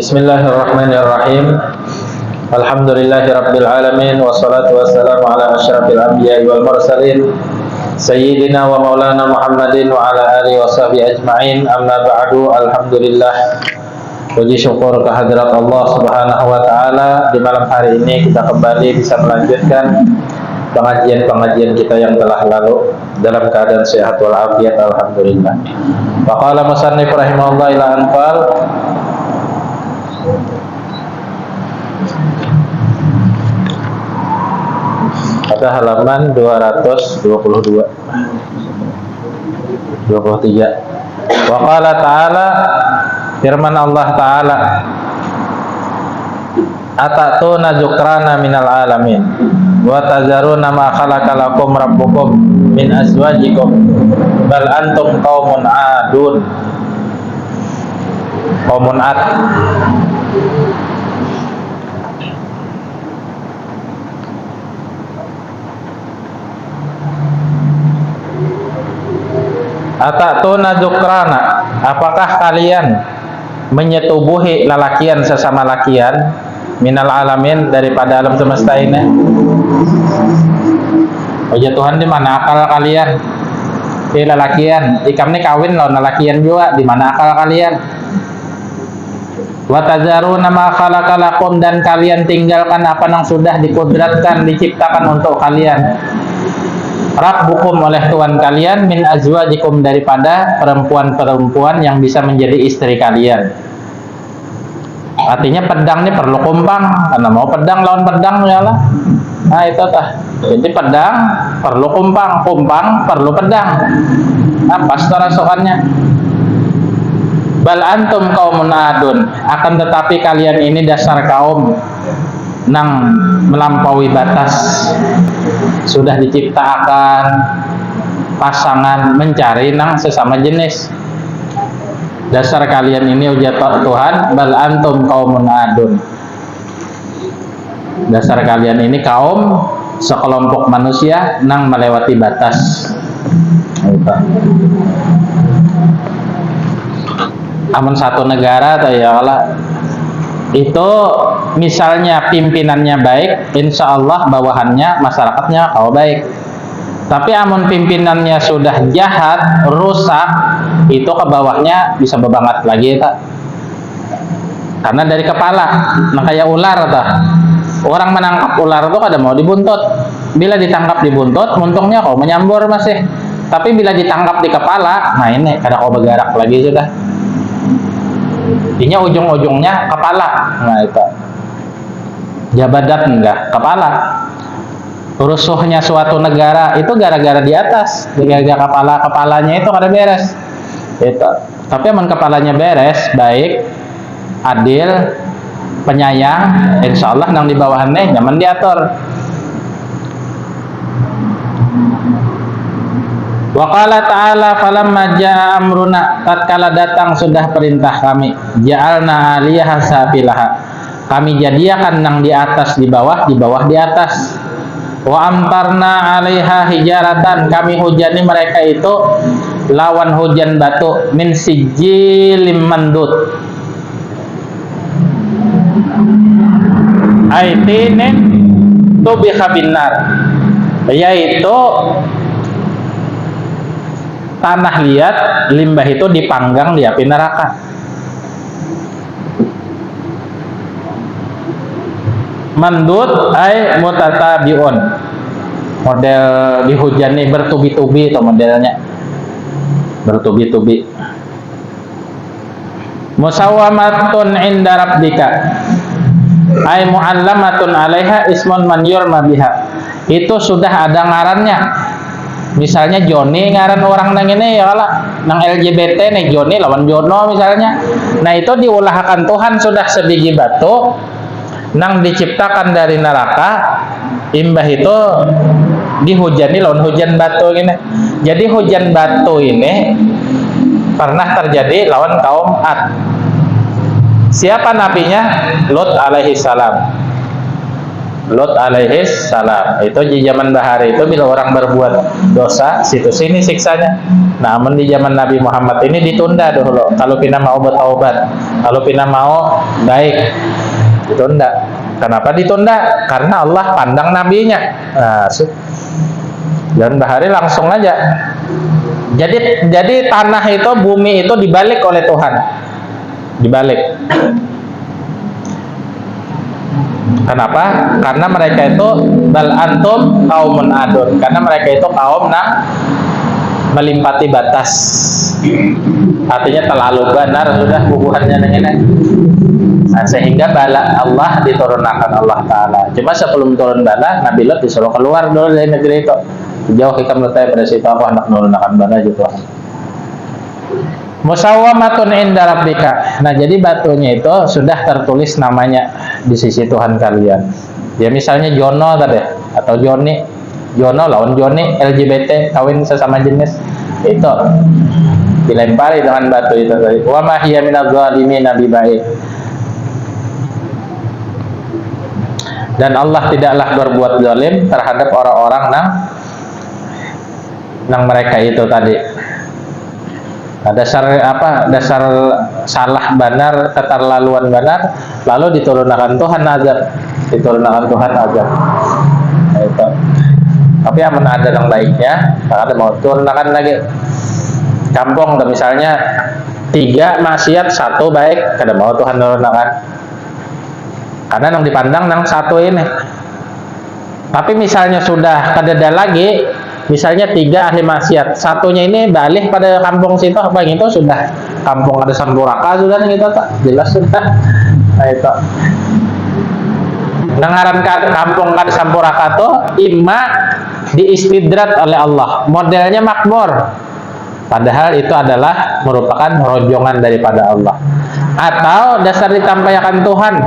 Bismillahirrahmanirrahim. Alhamdulillahirabbil alamin wassalatu wassalamu ala asyrafil anbiya'i wal mursalin sayyidina wa maulana Muhammadin wa ala alihi wa sahbihi ajma'in. Amma ba'du. Alhamdulillah, puji syukur kehadirat Allah Subhanahu wa taala, di malam hari ini kita kembali bisa melanjutkan pengajian-pengajian kita yang telah lalu dalam keadaan sehat walafiat, alhamdulillah. Wa qala musannif rahimahullah ila anfal. Pada halaman 222 23. Wa qala ta'ala, firman Allah ta'ala, atatuna zukrana minal alamin wa tazaruna ma khalaqalakum rabbukum min azwajikum bal antum qaumun adun. Qaumun ad. Atatuna zukrana, apakah kalian menyetubuhi lalakian sesama lakian, minal alamin, daripada alam semesta ini. Oh ya Tuhan, di mana akal kalian? Di lalakian, ikam ini kawin lawan lalakian juga, di mana akal kalian? Wa tazaruna ma khalaqalakum, dan kalian tinggalkan apa yang sudah dikudratkan, diciptakan untuk kalian. Rabbukum, oleh Tuhan kalian, min azwajikum, daripada perempuan-perempuan yang bisa menjadi istri kalian. Artinya pedang ini perlu kumpang, karena mau pedang lawan pedang ya lah. Nah itu tah. Jadi pedang perlu kumpang, kumpang perlu pedang. Apa rasukannya? Bal antum qaumun adun, akan tetapi kalian ini dasar kaum nang melampaui batas. Sudah diciptakan pasangan mencari nang sesama jenis. Dasar kalian ini ujar Tuhan, bal antum qaumun adun, dasar kalian ini kaum sekelompok manusia nang melewati batas. Amun satu negara atau ya Allah, itu misalnya pimpinannya baik, insya Allah bawahannya masyarakatnya kalau baik. Tapi amun pimpinannya sudah jahat, rusak, itu ke bawahnya bisa bebangat lagi tak? Karena dari kepala, nah kayak ular tak? Orang menangkap ular itu kada mau dibuntut. Bila ditangkap dibuntut, untungnya kau menyambur masih. Tapi bila ditangkap di kepala, nah ini kada kau bergerak lagi sudah. Intinya ujung-ujungnya kepala. Nah itu jabadat enggak kepala. Rusuhnya suatu negara itu gara-gara di atas, gara-gara kepalanya itu kada beres. Itu. Tapi aman kepalanya beres, baik, adil, penyayang, insya Allah nang di bawahannya nyaman diatur. Wa qala ta'ala, falamma jaa amruna, tatkala datang sudah perintah kami, ja'alna 'aliyaha safilaha, kami jadikan nang di atas di bawah di atas. Wa amtarna 'alaiha hijaratan, kami hujani mereka itu lawan hujan batu, min sijjilim mandud, aitinin tubiha binnar, yaitu tanah liat, limbah itu dipanggang di api neraka. Mandud ay mutatabiun, model dihujani bertubi-tubi atau modelnya bertubi-tubi. Musawwamatun inda rabbika ay mu'allamatun 'alaiha ismun man yurma biha, itu sudah ada ngarannya. Misalnya Joni, ngaran orang nang ini ya lah, nang LGBT nih Joni lawan Jono misalnya. Nah itu diulahkan Tuhan sudah sedigi batu nang diciptakan dari neraka, imbah itu dihujani lawan hujan batu ini. Jadi hujan batu ini pernah terjadi lawan kaum Ad. Siapa nabinya? Lut alaihi salam. Lot alaihi salam. Itu di zaman bahari itu bila orang berbuat dosa, situ sini siksanya. Namun di zaman Nabi Muhammad ini ditunda dulu. Kalau pina mau bertaubat, kalau pina mau baik, ditunda. Kenapa ditunda? Karena Allah pandang nabinya. Nah, dan bahari langsung aja. Jadi tanah itu, bumi itu dibalik oleh Tuhan. Dibalik. Kenapa? Karena mereka itu bal antum kaumun adun. Karena mereka itu kaum melimpati batas. Artinya terlalu benar sudah hubungannya dengan nah, sehingga bala Allah diturunkan Allah Ta'ala. Cuma sebelum turun bala, Nabi Lot disuruh keluar dulu dari negeri itu. Jauh hikam letaknya pada situ, aku hendak menurunkan bala gitu. Musawwamatun inda rabbika. Nah, jadi batunya itu sudah tertulis namanya di sisi Tuhan kalian. Ya misalnya Jono tadi atau Joni. Jono lawan Joni, LGBT, kawin sesama jenis. Itu dilempari dengan batu itu tadi. Wa ma hiya minadz zalimin bibaid. Dan Allah tidaklah berbuat zalim terhadap orang-orang nang mereka itu tadi. Nah, dasar salah benar, keterlaluan benar, lalu diturunkan Tuhan azab, Nah, itu. Tapi aman ada yang baiknya, ada mau turunkan lagi. Kampung misalnya 3 maksiat 1 baik, kada mau Tuhan turunkan. Karena yang dipandang yang 1 ini. Tapi misalnya sudah kadada lagi. Misalnya 3 ahli maksiat, 1-nya ini balik pada kampung situ, apa itu sudah kampung ada sampuraka sudah gitu tak jelas sudah. Nah itu dengaran kampung ada sampuraka tuh imma diistidrat oleh Allah, modelnya makmur, padahal itu adalah merupakan rojongan daripada Allah, atau dasar ditampaikan Tuhan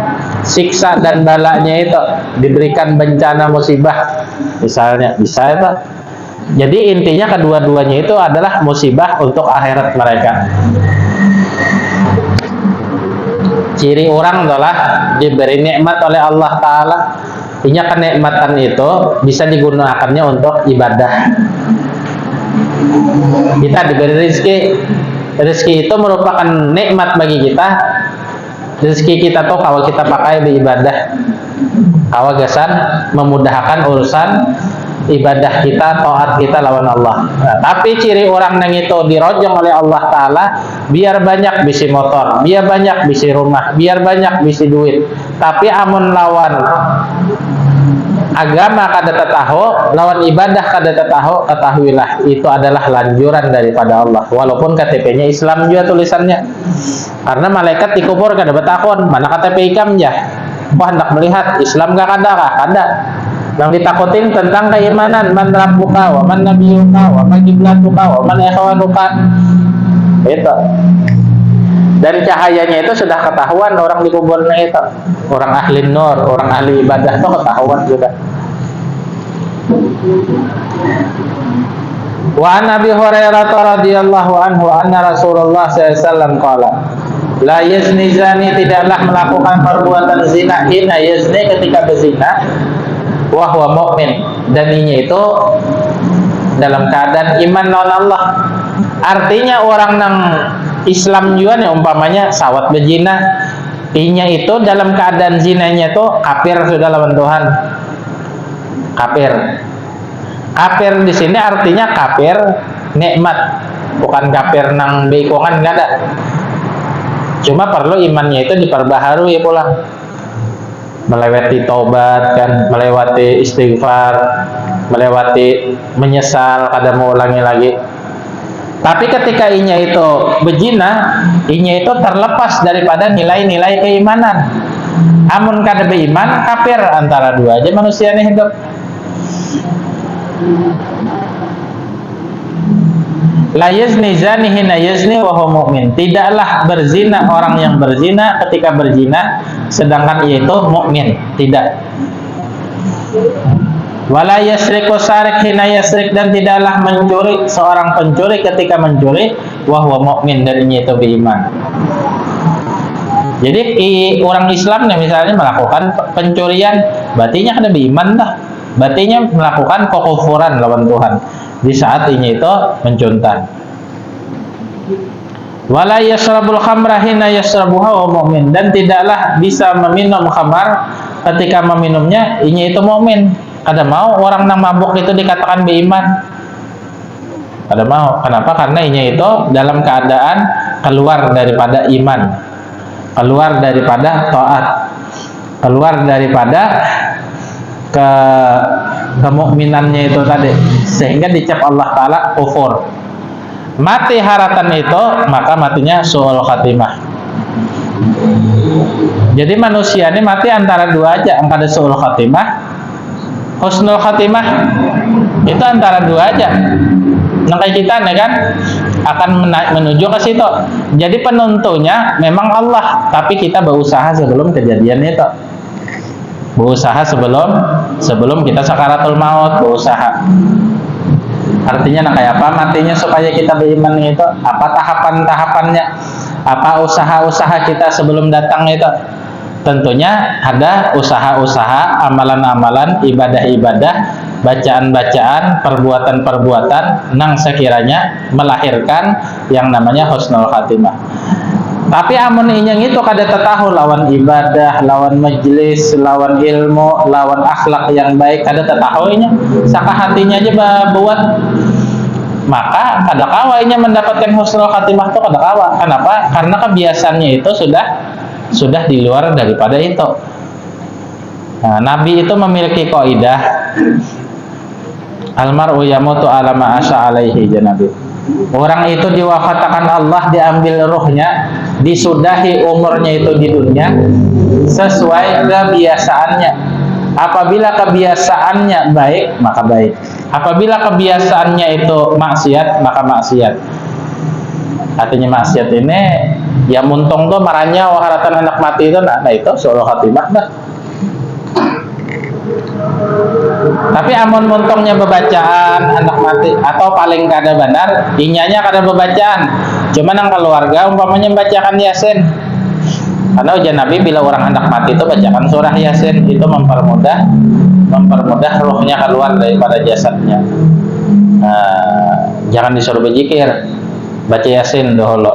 siksa dan balanya itu diberikan bencana musibah misalnya, bisa itu. Jadi intinya kedua-duanya itu adalah musibah untuk akhirat mereka. Ciri orang adalah diberi nikmat oleh Allah Ta'ala. Intinya kenikmatan itu bisa digunakannya untuk ibadah. Kita diberi rezeki. Rezeki itu merupakan nikmat bagi kita. Rezeki kita tuh kalau kita pakai di ibadah, kawagasan memudahkan urusan ibadah kita, taat kita lawan Allah. Nah, tapi ciri orang yang itu dirojong oleh Allah Ta'ala, biar banyak bisi motor, biar banyak bisi rumah, biar banyak bisi duit, tapi amun lawan agama kada tetahu, lawan ibadah kada tetahu, ketahuilah itu adalah lanjuran daripada Allah. Walaupun KTP-nya Islam juga tulisannya, karena malaikat dikubur kada betakon mana KTP ikam ya. Wah, hendak melihat Islam gak kada. Yang ditakutin tentang keimanan, man rabbuka wa man nabiyuka wa man qiblatuka wa man ikhwanuka. Itu. Dan cahayanya itu sudah ketahuan orang di kuburnya itu. Orang ahli nur, orang ahli ibadah itu ketahuan sudah. Wa an Abi Hurairah radhiyallahu anhu anna Rasulullah sallallahu alaihi wasallam qala la yazni zani, tidaklah melakukan perbuatan zina hina yazni, ketika berzina, wahwa mu'min, dan ini itu dalam keadaan iman lawan Allah. Artinya orang nang Islam juga nih, umpamanya sawat berzina, inya itu dalam keadaan zinanya itu kafir sudah lawan Tuhan. Kafir di sini artinya kafir nikmat, bukan kafir nang beikongan, enggak ada. Cuma perlu imannya itu diperbaharui pula, melewati taubat kan, melewati istighfar, melewati menyesal, kada mau ulangi lagi. Tapi ketika inya itu berzina, inya itu terlepas daripada nilai-nilai keimanan. Amun kada beriman, kafir, antara dua aja manusia ini hidup. La yazni zani hina yazni wa huwa mu'min. Tidaklah berzina orang yang berzina ketika berzina sedangkan ia itu mukmin, tidak. Wala yasriqu sarik hina yasrik, dan tidaklah mencuri seorang pencuri ketika mencuri wa huwa mu'min, dan ia itu beriman. Jadi orang Islam nih misalnya melakukan pencurian, berarti kada beriman dah. Berarti melakukan kekufuran lawan Tuhan di saat ini itu mencuntan. Wala yasrabul khamra hina yasrabuha wa mu'min, dan tidaklah bisa meminum khamar ketika meminumnya ini itu mukmin. Kada mau orang nang mabuk itu dikatakan beriman. Kada mau. Kenapa? Karena ini itu dalam keadaan keluar daripada iman, keluar daripada taat, keluar daripada kemukminannya itu tadi, sehingga dicap Allah Ta'ala kufur. Mati haratan itu, maka matinya su'ul khatimah. Jadi manusia ini mati antara dua aja, antara su'ul khatimah, husnul khatimah. Itu antara dua aja. Nah kayak kita nih kan akan menuju ke situ. Jadi penentunya memang Allah, tapi kita berusaha sebelum kejadian itu. Berusaha sebelum kita sakaratul maut, berusaha. Artinya kayak apa matinya supaya kita beriman itu? Apa tahapan-tahapannya? Apa usaha-usaha kita sebelum datang itu? Tentunya ada usaha-usaha, amalan-amalan, ibadah-ibadah, bacaan-bacaan, perbuatan-perbuatan nang sekiranya melahirkan yang namanya husnul khatimah. Tapi amun inyang itu kada tetahu lawan ibadah, lawan majlis, lawan ilmu, lawan akhlak yang baik, kada tetahu inya, saka hatinya aja buat, maka kada kawa inya mendapatkan husnul khatimah itu kada kawa. Kenapa? Karena kebiasaannya itu sudah di luar daripada itu. Nah, Nabi itu memiliki kaidah almar'u yamutu ala ma asya alaihi janabi. Orang itu diwafatkan Allah, diambil ruhnya, disudahi umurnya itu di dunia sesuai kebiasaannya. Apabila kebiasaannya baik, maka baik. Apabila kebiasaannya itu maksiat, maka maksiat. Artinya maksiat ini ya muntung tuh marahnya waharatan anak mati itu, nah itu su'ul khatimah dah. Tapi amun muntungnya bebacaan anak mati, atau paling kada benar inyanya kada bebacaan, cuma nang keluarga umpamanya membacakan Yasin. Karena ujian Nabi bila orang anak mati itu bacakan surah Yasin, itu mempermudah ruhnya keluar daripada jasadnya. Jangan disuruh berzikir, baca Yasin dahulu.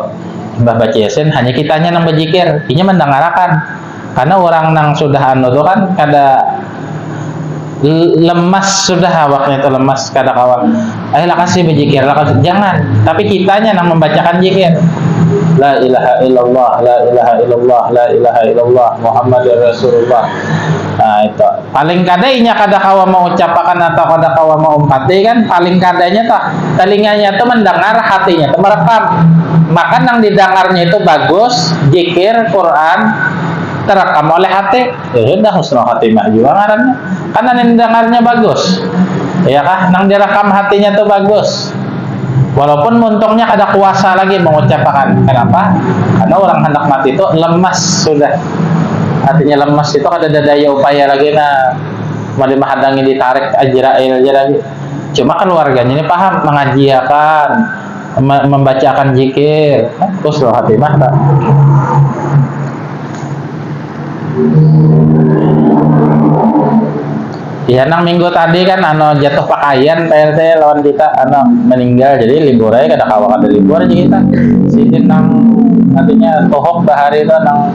Mbah baca Yasin hanya kitanya nang berzikir, inya mendengarkan. Karena orang nang sudah anu itu kan kada lemas, sudah awaknya itu lemas, kada kawan. Ayolah kasih berzikir, jangan. Tapi kitanya nang membacakan zikir. La ilaha illallah, la ilaha illallah, la ilaha illallah, Muhammadur Rasulullah. Nah itu paling kadainya kada kawa mau ucapakan atau kada kawa mau umpati kan, paling kadanya tuh telinganya tuh mendengar, hatinya tuh merekam. Maka nang didengarnya itu bagus, zikir, Quran terekam oleh hati, ya sudah husnul khatimah juga ngarannya. Karena yang dengarnya bagus, ya kah? Nang direkam hatinya tuh bagus. Walaupun muntungnya ada kuasa lagi mengucapkan. Kenapa? Karena orang hendak mati itu lemas sudah. Artinya lemas itu ada daya upaya lagi nah malimah hadangi ditarik Ajrail aja lagi. Cuma keluarganya ini paham, mengajiakan, membacakan zikir, husnul khatimah tak? Ya nang minggu tadi kan jatuh pakaian PRT lawan kita meninggal, jadi libur aja kada kawa kada libur aja kita. Sidin nang artinya tohok bahari itu nang,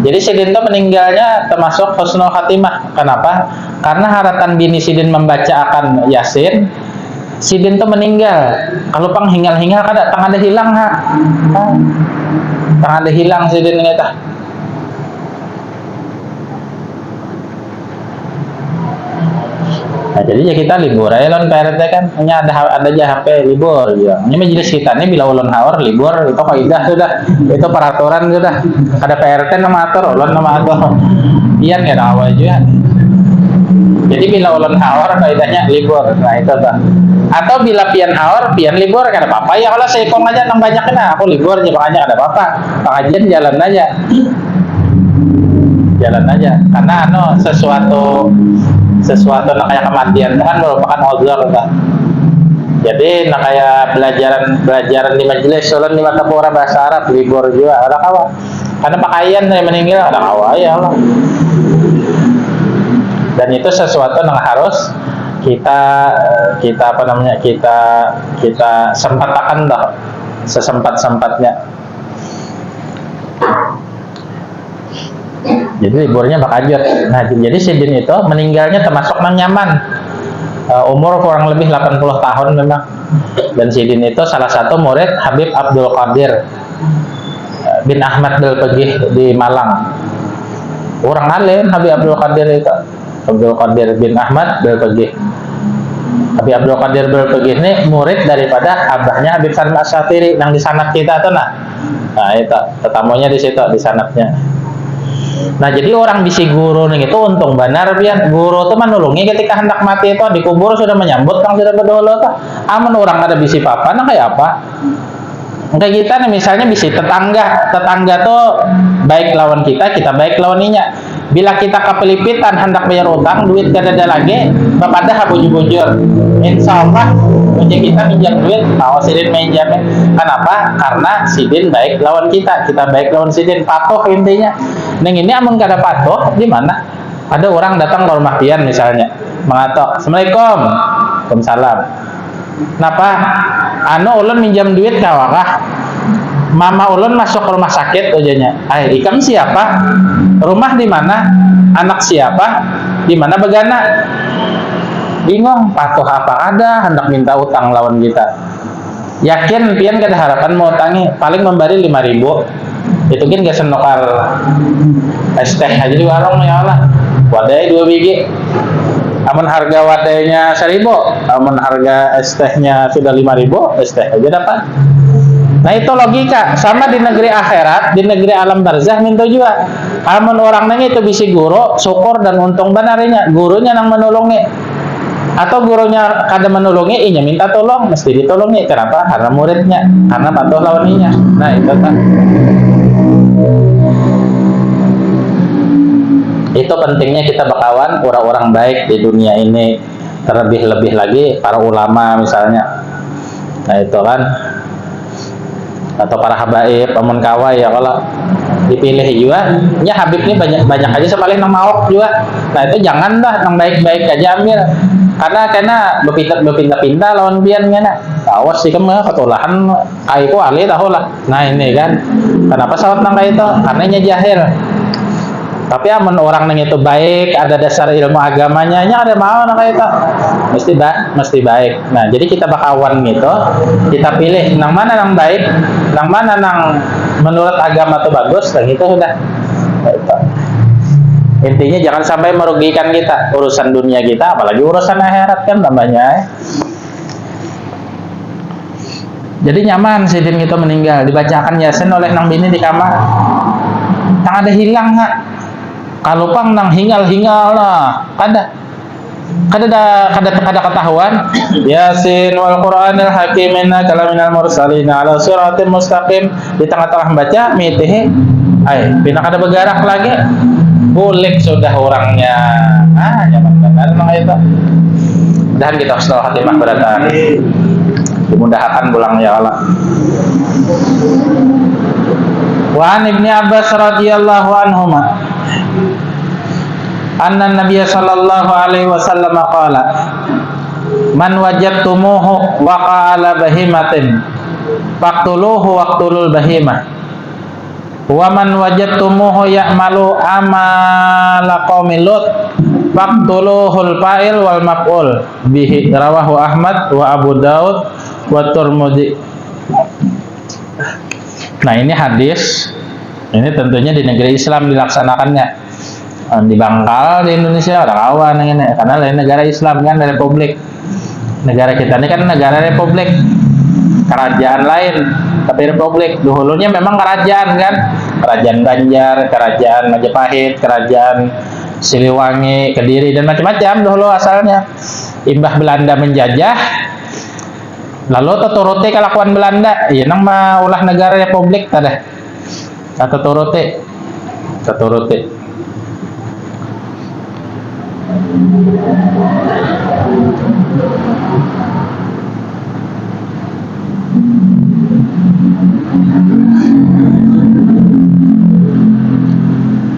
jadi Sidin itu meninggalnya termasuk husnul khatimah. Kenapa? Karena haratan bini Sidin membacakan Yasin, Sidin itu meninggal. Kalau pang hingal-hingal kada tang ada hilang tang ada hilang Sidin ini tah. Nah, jadi ya kita libur aja lon PRT kan, hanya ada aja HP libur ya. Ini majelis kita ini bila ulun haur libur itu kaidah sudah, itu peraturan sudah. Ada PRT nama atur, ulun nama atur. Pian ya awal juga. Jadi bila ulun haur kaidahnya libur. Nah itu tuh. Atau bila pian haur, pian libur kan ada apa-apa ya. Kalau seikong aja nang banyak kena, aku libur aja makanya ada apa-apa. Pengajian jalan aja. Jalan aja. Karena sesuatu nak kayak kematian kan merupakan uzur kan. Jadi nak kayak belajaran di majelis ulun di mata pura bahasa Arab libur juga ada kawan. Karena pakaian yang meninggal ada awaya lah. Dan itu sesuatu yang harus kita apa namanya, kita sempatkan dah sesempat-sempatnya. Jadi liburnya bakajut. Nah, jadi Sidin itu meninggalnya termasuk nang nyaman. Umur kurang lebih 80 tahun memang. Dan Sidin itu salah satu murid Habib Abdul Qadir bin Ahmad Belpegih di Malang. Orang alim Habib Abdul Qadir itu. Abdul Qadir bin Ahmad Belpegih. Habib Abdul Qadir Belpegih ini murid daripada abahnya Habib Salim Asy-Syatiri yang di sanad kita tuh nah. Nah, itu tetamunya di situ di sanadnya. Nah, jadi orang bisi guru nih itu untung benar biar guru tuh menulungi ketika hendak mati itu dikubur sudah menyambut kang sudah berdolo tuh. Aman orang ada bisi papa nah kayak apa? Kayak kita nih misalnya bisi tetangga tuh baik lawan kita baik lawan inya. Bila kita kepelipitan hendak bayar utang, duit gak ada lagi, bapak dah bujur-bujur. Insya Allah, punya kita minjam duit, mau Sidin minjamin. Kenapa? Karena Sidin baik lawan kita baik lawan Sidin. Patuh intinya. Neng ini amun kada patuh, di mana? Ada orang datang ke rumah pian misalnya, mengatok, Assalamualaikum, Waalaikumsalam. Kenapa? Ulun minjam duit kawakah? Mama ulun masuk ke rumah sakit ujanya. Ikam siapa? Rumah di mana? Anak siapa? Di mana begana? Bingung, patuh apa ada hendak minta utang lawan kita. Yakin pian kada harapan mau utangi, paling memberi 5.000. Itu kan gak senokar es teh aja di warung ya Allah. Wadai 2 biji. Amun harga wadainya 1.000, amun harga es tehnya sudah 5.000, es teh aja dapat. Nah itu logika, sama di negeri akhirat, di negeri alam barzah minta juga. Amun orang nang itu bisi guru, syukur dan untung benarnya, gurunya nang menolongi. Atau gurunya kada menolongi, inya minta tolong, mesti ditolongi. Kenapa? Karena muridnya, karena patuh lawan inya. Nah itu kan. Itu pentingnya kita berkawan orang-orang baik di dunia ini. Terlebih-lebih lagi para ulama misalnya. Nah itu kan. Atau para habaib, pamun kawai ya kalau dipilih juga, ya Habib ini banyak aja sepaling nang maok juga. Nah itu jangan dah nang baik-baik aja ambil, karena berpindah-pindah lawan biannya nak. Awas sih kamu ketulahan kaiku alih tahu lah. Nah ini kan, kenapa sawat nang itu? Karena nya jahil. Tapi amun orang nang itu baik, ada dasar ilmu agamanya, nya ada mau nang itu. Mesti baik. Nah, jadi kita bakawan gitu, kita pilih nang mana nang baik, nang mana nang menurut agama itu bagus, dan itu sudah. Intinya jangan sampai merugikan kita urusan dunia kita, apalagi urusan akhirat kan tambahnya. Jadi nyaman Sidin itu meninggal, dibacakan Yasin oleh nang bini di kamar. Tak ada hilang nggak? Kalau pang nang hingal lah, kada ketahuan. Yasin wal Qur'anil hakim innaka laminal mursalin ala siratim mustaqim. Di tengah-tengah baca mitih pina kada bergerak lagi. Bulik sudah orangnya. Nyaman benar nang itu. Dan kita husnul khatimah berada. Dimudahkan pulang ya Allah. Wa an Ibnu Abbas radhiyallahu anhuma anna Nabiy sallallahu alaihi wasallam qala man wajadtumuhu waqa ala bahimatin faqtuluhu waqtulul bahimah wa man wajadtumuhu ya'malu amala qaumil lut faqtuluhul fa'il wal maf'ul bihi rawahu Ahmad wa Abu Daud wa Tirmidzi. Nah ini hadis, ini tentunya di negeri Islam dilaksanakannya. Di Bangkal di Indonesia orang awan ini, karena lain negara Islam kan, republik. Negara kita ini kan negara republik, kerajaan lain, tapi republik. Dulunya memang kerajaan kan, kerajaan Banjar, kerajaan Majapahit, kerajaan Siliwangi, Kediri dan macam-macam dulu asalnya. Imbah Belanda menjajah, lalu tuturuti kelakuan Belanda, ya nang ulah negara republik tada. Tuturuti.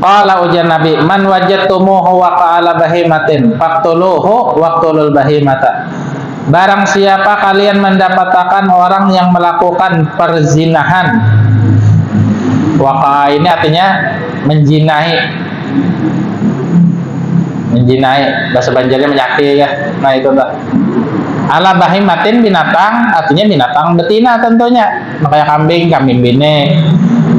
Qala ujar Nabi, man wajadtumuhu waqa ala bahimatin faqtuluhu waqtulul bahimata. Barang siapa kalian mendapatkan orang yang melakukan perzinahan. Waqa ini artinya menjinahi. Menjinahi, bahasa Banjarnya menyakiti ya. Nah itu tuh. Ala bahimatin binatang, artinya binatang betina tentunya. Makanya kambing, kambing bine.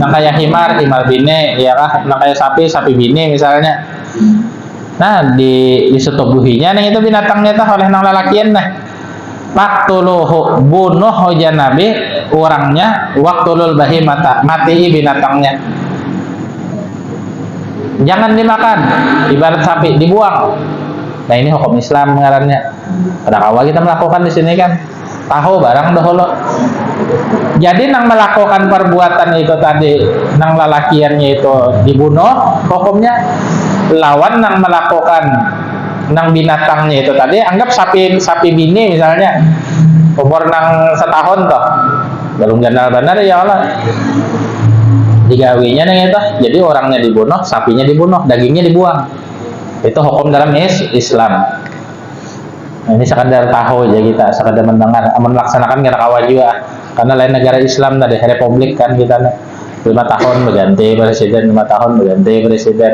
Nah kayak himar, himar bine, ya kah? Nah kayak sapi, sapi bine misalnya. Nah disetubuhinya, nah itu binatangnya tuh oleh nang lalakian nah. Faktuluhu, bunuh hoja Nabi orangnya, waktulul bahimata, matii binatangnya. Jangan dimakan, ibarat sapi dibuang. Nah ini hukum Islam ngarannya. Pada awal kita melakukan di sini kan tahu barang dahulu. Jadi nang melakukan perbuatan itu tadi, nang lalakiannya itu dibunuh, hukumnya lawan nang melakukan nang binatangnya itu tadi, anggap sapi bini misalnya umur nang setahun toh, belum ganal benar ya Allah. Digawinya nih itu, jadi orangnya dibunuh, sapinya dibunuh, dagingnya dibuang. Itu hukum dalam Islam. Nah, ini sekadar tahu aja kita, sekadar mendengar, melaksanakan kira kawan juga. Karena lain negara Islam tadi republik kan kita 5 tahun berganti presiden, 5 tahun berganti presiden.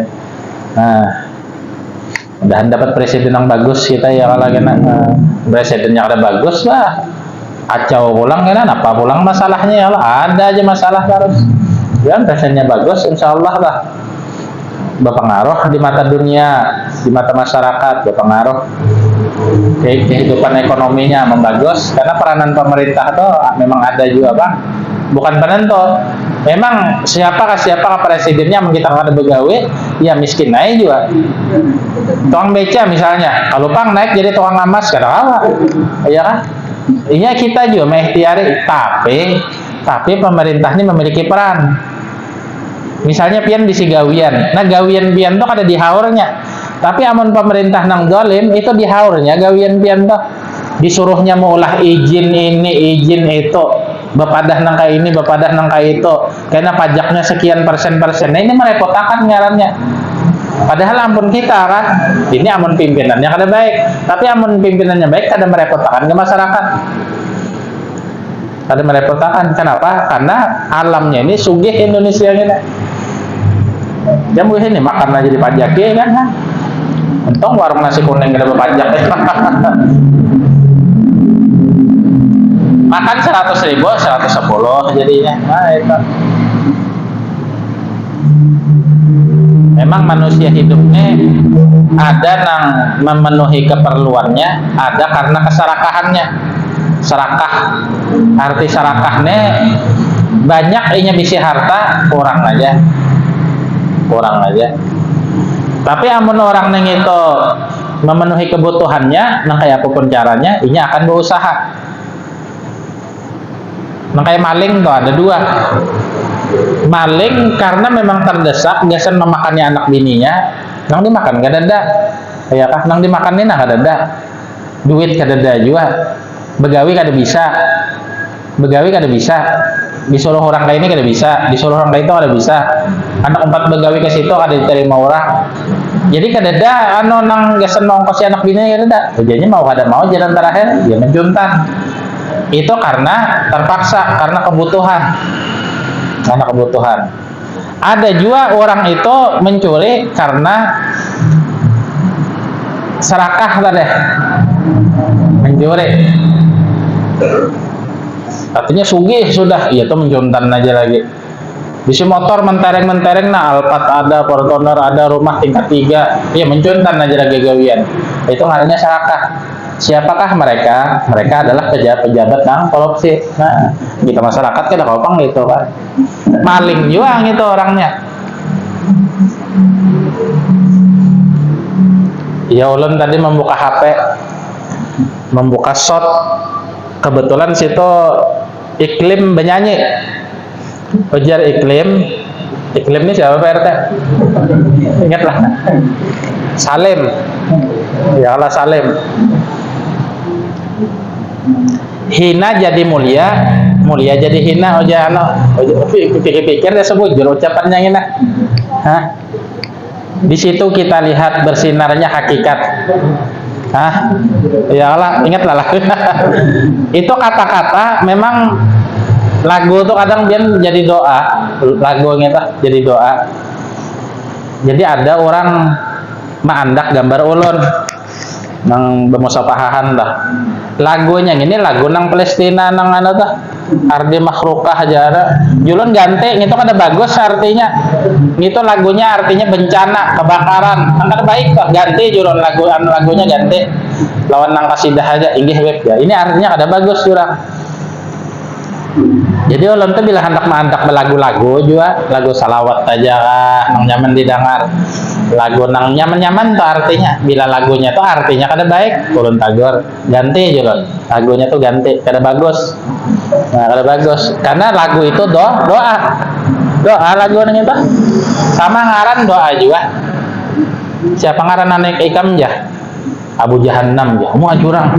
Nah, mudahan dapat presiden yang bagus kita ya kalau kena presiden yang ada bagus lah. Acau pulang kena apa pulang masalahnya ya Allah, ada aja masalah terus. Ya presidennya bagus, insya Allah lah berpengaruh di mata dunia, di mata masyarakat, berpengaruh kehidupan ekonominya membagus. Karena peranan pemerintah itu memang ada juga bang, bukan penentu. Memang siapa presidennya kita ada begawe, ya miskin naik juga. Tukang beca misalnya, kalau pang naik jadi tukang ngamas kada kalah, ya kan? Iya kita juga mengikhtiyari, tapi pemerintah ini memiliki peran. Misalnya pian bisi gawian, nah gawian pian tuh kada dihaurnya. Tapi amun pemerintah nang dolim itu dihaurnya gawian pian tuh. Disuruhnya mau ulah izin ini, izin itu, bepadah nang kayak ini, bepadah nang kayak itu. Karena pajaknya sekian persen. Nah ini merepotkan ngarannya. Padahal ampun kita kan, ini amun pimpinannya kada baik. Tapi amun pimpinannya baik kada merepotkan ke masyarakat. Kada merepotkan. Kenapa? Karena alamnya ini sugih Indonesia ini. Jam ini makan aja dipajaki kan? Untung warung nasi kuning kada berpajak. Makan 100.000, 110 jadinya. Nah itu. Memang manusia hidupnya ada nang memenuhi keperluannya, ada karena keserakahannya. Serakah, arti serakahnya banyak inya bisi harta, kurang aja. Tapi amun orang neng itu memenuhi kebutuhannya, nang kayak apapun caranya, inya akan berusaha. Nang kayak maling tuh ada dua. Maling karena memang terdesak, biasa memakannya anak bininya, nang dimakan gak ada, ya kah? Nang dimakan ini gak ada, duit gak ada juga, begawi kada bisa, disuruh orang kayak ini kada bisa, disuruh orang kayak itu kada bisa, anak 4 begawi ke situ kada diterima orang, jadi kada ada, nang biasa nongkosi anak bininya kada ada, jadinya mau kada mau jalan terakhir, dia menjuntan, itu karena terpaksa, karena kebutuhan. Ada juga orang itu mencuri karena serakah tadi, mencuri. Artinya sugih sudah, ya itu menjuntan aja lagi. Bisi motor mentereng, nah Alphard ada, Fortuner ada, rumah tingkat 3, ya menjuntan aja lagi gawian. Itu namanya serakah. Siapakah mereka? Mereka adalah pejabat nang korupsi. Nah, kita masyarakat kada kopang gitu kan. Maling juga gitu orangnya. Ya ulun tadi membuka HP, membuka shot, kebetulan situ Iklim benyanyi. Ujar Iklim ini siapa Pak RT? Ingatlah. Salim. Ya Allah Salim. Hina jadi mulia, mulia jadi hina. Pikir-pikir dia sebut juru ucapannya ini. Hah? Di situ kita lihat bersinarnya hakikat. Hah? Iyalah, ingatlah lagu. Itu kata-kata memang lagu tuh kadang dia jadi doa. Lagunya tuh jadi doa. Jadi ada orang maandak gambar ulun nang bemusafahahan dah. Lagunya ini lagu nang Palestina nang anu tuh ardi makhlukah aja ada. Julun ganti itu kada bagus artinya. Itu lagunya artinya bencana, kebakaran. Nang kada baik kok ganti julun lagunya ganti. Lawan nang kasidah aja inggih web ya. Ini artinya kada bagus jurang. Jadi ulun tuh bila hendak mandak belagu-lagu juga lagu salawat aja kah nang nyaman didengar. Lagu nang nyaman-nyaman tuh artinya bila lagunya tuh artinya kada baik ulun tagur ganti juga lagunya tuh ganti kada bagus. Nah, kada bagus karena lagu itu doa lagu nang itu sama ngaran doa juga. Siapa ngaran anak ikam ya? Abu Jahannam ya, mau curang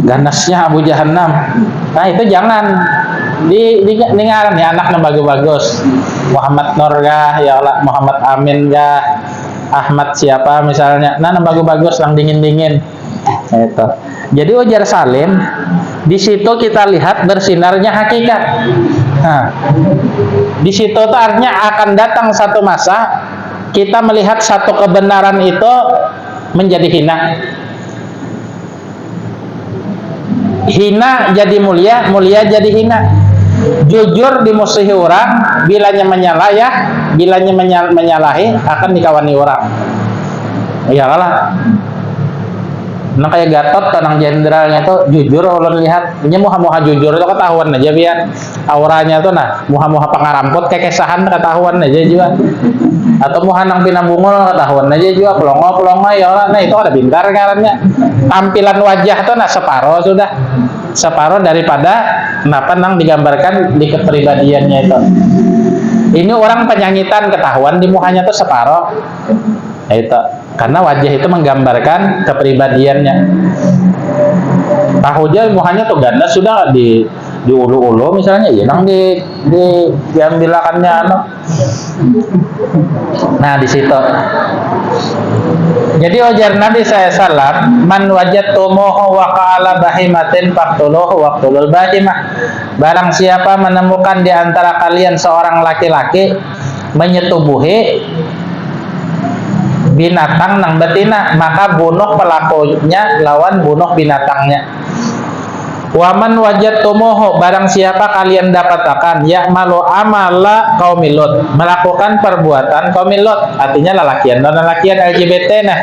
ganasnya Abu Jahannam. Nah itu jangan di ngaran ya anak yang bagus-bagus. Muhammad Nur kah, ya Allah Muhammad Amin kah, Ahmad siapa misalnya. Nah bagus-bagus, yang dingin-dingin. Nah, itu. Jadi ujar salim di situ kita lihat bersinarnya hakikat. Nah, di situ tuh artinya akan datang satu masa kita melihat satu kebenaran itu menjadi hina. Hina jadi mulia, mulia jadi hina. Jujur dimusuhi orang, bilanya menyalahi akan dikawani orang. Iyalah. Nah kayak Gatot tenang jenderalnya tuh jujur ulun lihat, ini muha-muha jujur itu ketahuan aja biar auranya tuh nah muha-muha pangaramput kekesahan ketahuan aja juga. Atau muha nang pinambungul ketahuan aja juga pelongo ya Allah. Nah itu ada bintar ngarannya. Tampilan wajah tuh nah separuh daripada kenapa nang digambarkan di kepribadiannya itu. Ini orang penyanyitan ketahuan di muhanya tuh separuh. Nah, itu karena wajah itu menggambarkan kepribadiannya. Tahu aja muhanya tuh ganda sudah di ulu-ulu misalnya ya nang diambilakannya anu. Nah di situ. Jadi ujar Nabi SAW, man wajadtumuhu wa qala bahimatin faqtuluhu waqtulul bahimah. Barang siapa menemukan di antara kalian seorang laki-laki menyetubuhi binatang nang betina, maka bunuh pelakunya lawan bunuh binatangnya. Waman wajadtumuhu, barang siapa kalian dapatkan ya'malu amala qaumil Lut, melakukan perbuatan qaumil Lut, artinya lalakian dan lalakian LGBT nah.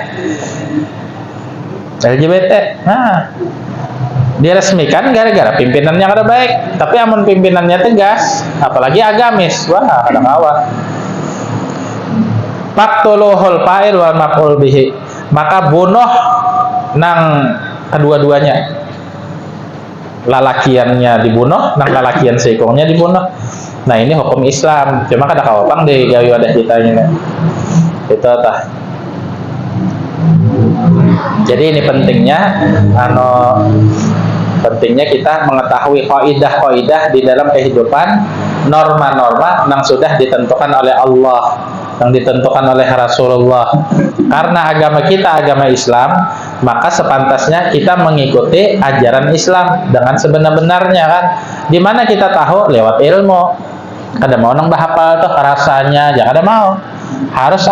LGBT. Nah. Diresmikan gara-gara pimpinannya kada baik, tapi amun pimpinannya tegas, apalagi agamis, wah kada ngawat. Faqtuluhul fa'il wal maf'ul bihi, maka bunuh nang kedua-duanya. Lalakiannya dibunuh, nang lalakian seikongnya dibunuh. Nah ini hukum Islam, cuma kada kawapang di gawe wadah kita ini. Itu tah. Jadi ini pentingnya pentingnya kita mengetahui kaidah-kaidah di dalam kehidupan, norma-norma yang sudah ditentukan oleh Allah, yang ditentukan oleh Rasulullah. Karena agama kita agama Islam, maka sepantasnya kita mengikuti ajaran Islam dengan sebenar-benarnya kan. Dimana kita tahu lewat ilmu. Kada mau nang bahapal tuh rasanya, jangan ada mau. Harus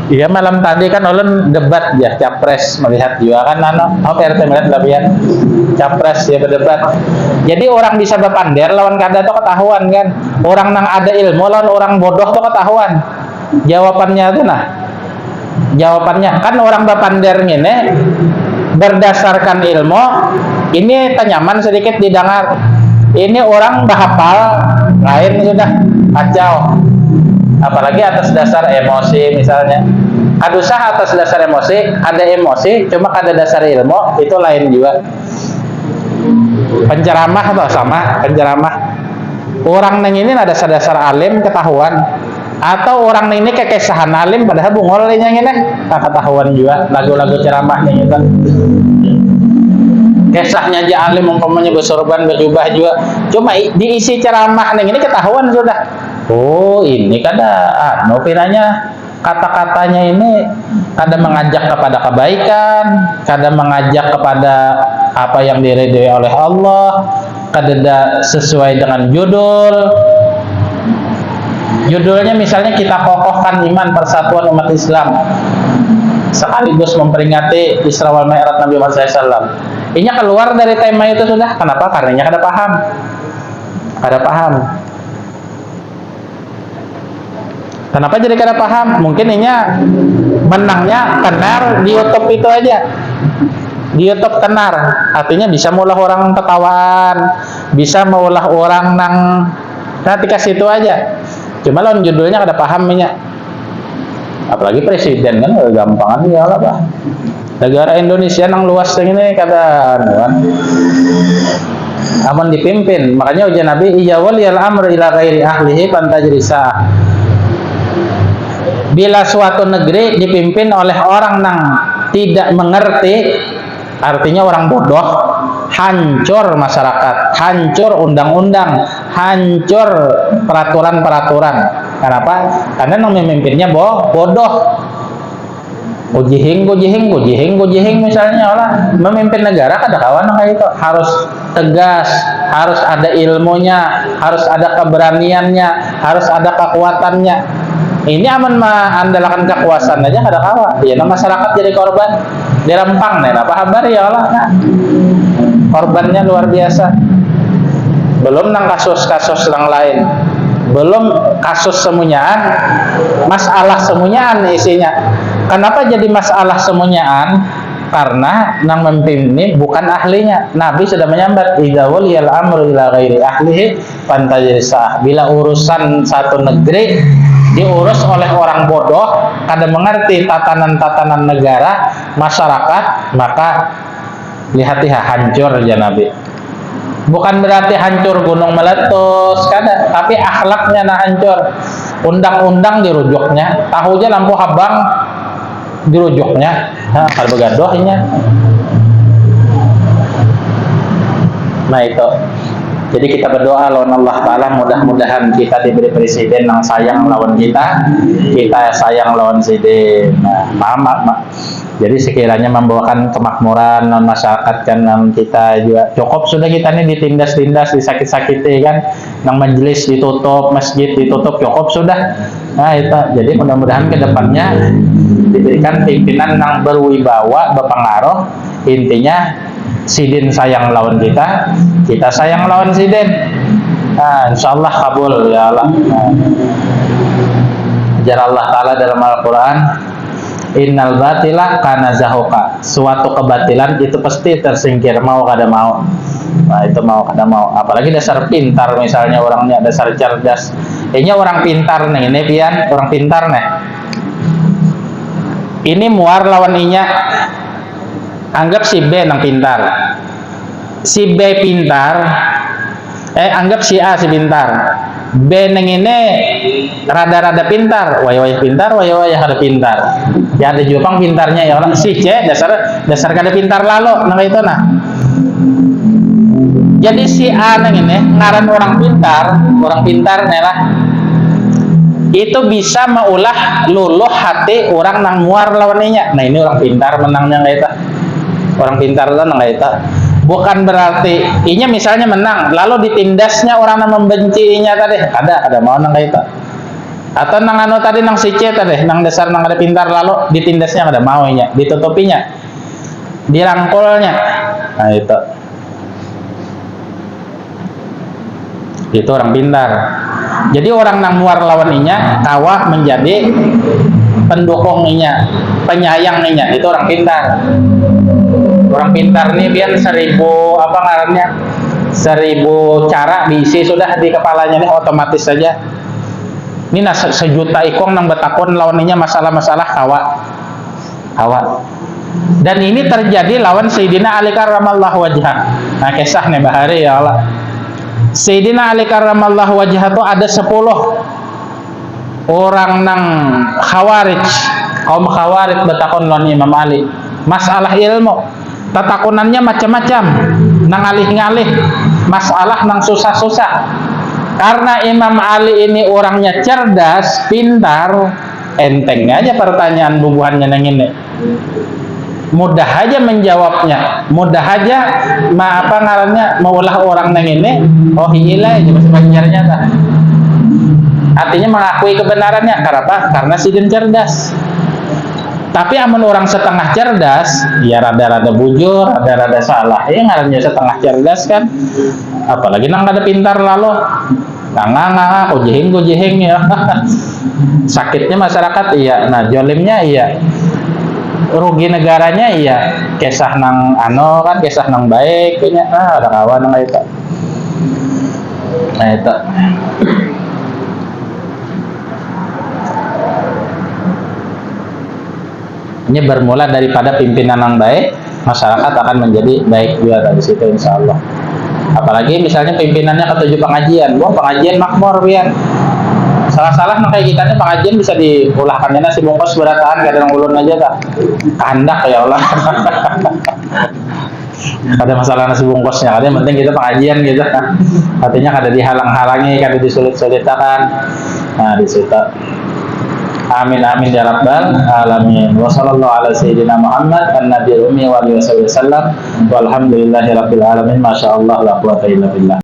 Iya malam tadi kan ulun debat ya capres melihat juga kan PRT melihat labian capres ya berdebat. Jadi orang bisa berpander lawan kada tuh ketahuan kan. Orang nang ada ilmu lawan orang bodoh tuh ketahuan. Jawabannya tuh jawabannya kan orang berpander ngene berdasarkan ilmu ini tenyaman sedikit didengar. Ini orang bahapal lain sudah kacau. Apalagi atas dasar emosi misalnya. Adusah atas dasar emosi, ada emosi, cuma ada dasar ilmu, itu lain juga. Penceramah atau sama, penceramah. Orang neng ini ada dasar alim ketahuan, atau orang neng ini kekesahan alim padahal bungol yang ini ketahuan juga. Lagu-lagu ceramahnya itu. Kesahnya aja alim umpamanya bersorban berjubah juga, cuma diisi ceramah neng ini ketahuan sudah. Oh, ini kada piranya kata-katanya ini kada mengajak kepada kebaikan, kada mengajak kepada apa yang diridhoi oleh Allah, kada sesuai dengan judul. Judulnya misalnya kita kokohkan iman persatuan umat Islam, sekaligus memperingati Isra wal Mi'raj Nabi Muhammad SAW. Ini keluar dari tema itu sudah. Kenapa? Karenanya kada paham. Kada paham. Kenapa jadi kada paham? Mungkin ini menangnya tenar di YouTube itu aja. Di YouTube tenar, artinya bisa meulah orang ketawaan, bisa meulah orang nang nanti kasih itu aja. Cuma lawan judulnya kada paham nya. Apalagi presiden kan gampangan ya lah bah. Negara Indonesia nang luas ini kada anuan. Aman dipimpin, makanya ujian Nabi iya waliyal amr ila ghairi ahlihi pantajrisa. Bila suatu negeri dipimpin oleh orang nang tidak mengerti, artinya orang bodoh, hancur masyarakat, hancur undang-undang, hancur peraturan-peraturan. Kenapa? Karena yang memimpinnya bodoh. Gujihing misalnya lah memimpin negara kada kawan kayak itu, harus tegas, harus ada ilmunya, harus ada keberaniannya, harus ada kekuatannya. Ini aman andalkan kekuasaan aja kada kawan. Ya masyarakat jadi korban, dirempang nih apa kabar ya Allah. Nah, korbannya luar biasa. Belum nang kasus-kasus yang lain, belum kasus semunyaan, masalah semunyaan isinya. Kenapa jadi masalah semunyaan? Karena nang memimpin ini bukan ahlinya. Nabi sudah menyambat idza waliyal amru ila ghairi ahlihi fantajrisah. Bila urusan satu negeri diurus oleh orang bodoh, kada mengerti tatanan-tatanan negara, masyarakat, maka lihat-lihat hancur ya Nabi. Bukan berarti hancur gunung meletus, kada, tapi akhlaknya nah hancur. Undang-undang dirujuknya, tahunya lampu habang dirujuknya, kalau begadohnya. Nah itu. Jadi kita berdoa lawan Allah Ta'ala, mudah-mudahan kita diberi presiden yang sayang lawan kita sayang lawan presiden. Nah, maaf. Jadi sekiranya membawakan kemakmuran non masyarakat kan kita juga cukup sudah kita ini ditindas-tindas, disakit-sakiti kan, nang majelis ditutup, masjid ditutup, cukup sudah. Nah itu. Jadi mudah-mudahan kedepannya diberikan pimpinan yang berwibawa, berpengaruh. Intinya sidin sayang lawan kita sayang lawan sidin. Nah, insyaallah kabul ya Allah. Jar Allah Ta'ala dalam Al-Quran, innal batila kana zahuqa. Suatu kebatilan itu pasti tersingkir, mau kada mau. Nah itu mau kada mau. Apalagi dasar pintar misalnya orangnya, dasar cerdas. Ini orang pintar nih, ini pian orang pintar nih. Ini muar lawan inya. Anggap si B yang pintar, si B pintar, anggap si A si pintar, B neng ini rada-rada pintar, waya-waya pintar, waya-waya kada pintar. Ya ada juga pintarnya ya orang si C dasar kada pintar lalu, nah itu nah. Jadi si A neng ini ngaran orang pintar nih lah. Itu bisa meulah luluh hati orang nang muar lawannya. Nah ini orang pintar menangnya kayak itu. Orang pintar lah nang kayak itu. Bukan berarti inya misalnya menang, lalu ditindasnya orang yang membenci inya tadi. Ada mau nang kayak itu. Atau nang anu tadi nang si C tadi, nang dasar nang ada pintar lalu ditindasnya ada mau inya, ditutupinya, dirangkulnya. Nah itu. Itu orang pintar. Jadi orang nang muar lawan inya kawa menjadi pendukung inya, penyayang inya. Itu orang pintar. Orang pintar nih biar 1000 apa ngarannya, 1000 cara diisi sudah di kepalanya nih otomatis saja. Ini sejuta ikong nang betakon lawan inya masalah-masalah kawa. Dan ini terjadi lawan Sayyidina Ali karramallahu wajhah. Nah kisah nih bahari ya Allah. Sayyidina Ali karramallahu wajhah itu ada 10 orang nang khawarij, kaum khawarij betakon lawan Imam Ali masalah ilmu. Tatakunannya macam-macam, nang ngalih-ngalih masalah nang susah-susah. Karena Imam Ali ini orangnya cerdas, pintar, enteng aja pertanyaan bubuhannya nang ini. Mudah aja menjawabnya, mudah aja apa ngarannya maulah orang nang ini. Oh iya aja bahasa Banjarnya dah. Artinya mengakui kebenarannya. Kenapa? Karena sidin cerdas. Tapi amun orang setengah cerdas, ya rada-rada bujur, rada-rada salah. Ya ngarannya setengah cerdas kan. Apalagi nang ada pintar lalu. Nganga, kujihing ya. Sakitnya masyarakat iya. Nah, jolimnya iya. Rugi negaranya iya. Kisah nang kan kisah nang baik kayaknya. Ada kawan nang itu. Nah, itu. Ini bermula daripada pimpinan yang baik, masyarakat akan menjadi baik juga dari situ insya Allah. Apalagi misalnya pimpinannya ketujuh pengajian, pengajian makmur biar salah-salah kayak kita nih pengajian bisa diulahkannya nasi bungkus berataan kadang ulun aja tak kehendak ya Allah. Ada masalah nasi bungkusnya, ada yang penting kita pengajian gitu. Artinya kada dihalang-halangi, kada disulit-sulitakan. Nah di situ. Amin amin ya rabbal alamin. Wa sallallahu ala sayyidina Muhammad an-nabiyil ummi wa alihi wasallam. Walhamdulillahirabbil alamin. Masyaallah la quwwata illa billah.